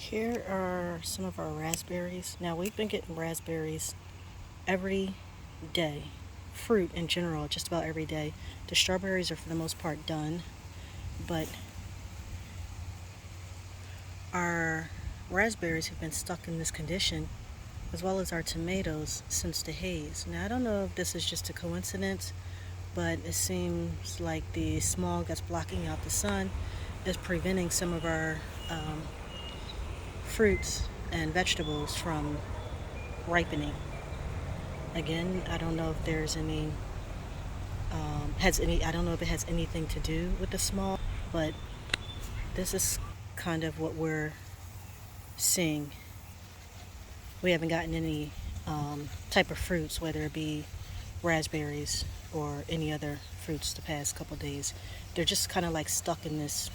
Here are some of our raspberries. Now, we've been getting raspberries every day. Fruit in general, just about every day. The strawberries are for the most part done, but our raspberries have been stuck in this condition, as well as our tomatoes, since the haze. Now, I don't know if this is just a coincidence, but it seems like the smog that's blocking out the sun is preventing some of our fruits and vegetables from ripening. Again, I don't know if there's any I don't know if it has anything to do with the smog, but this is kind of what we're seeing. We haven't gotten any type of fruits, whether it be raspberries or any other fruits, the past couple of days. They're just kind of like stuck in this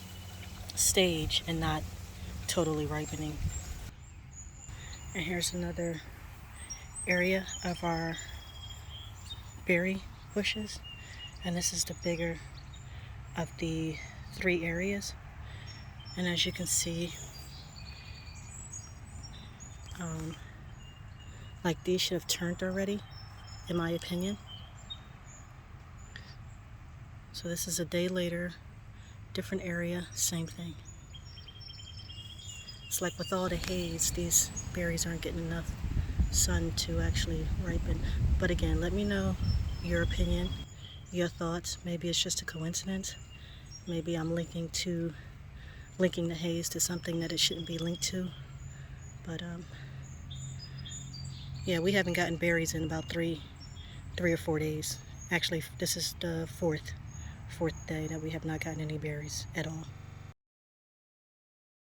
stage and not totally ripening. And here's another area of our berry bushes, and this is the bigger of the three areas. And as you can see, like these should have turned already, in my opinion. So this is a day later, different area, same thing. It's like with all the haze, these berries aren't getting enough sun to actually ripen. But again, let me know your opinion, your thoughts. Maybe it's just a coincidence. Maybe I'm linking the haze to something that it shouldn't be linked to. But yeah, we haven't gotten berries in about three or 4 days. Actually, this is the fourth day that we have not gotten any berries at all.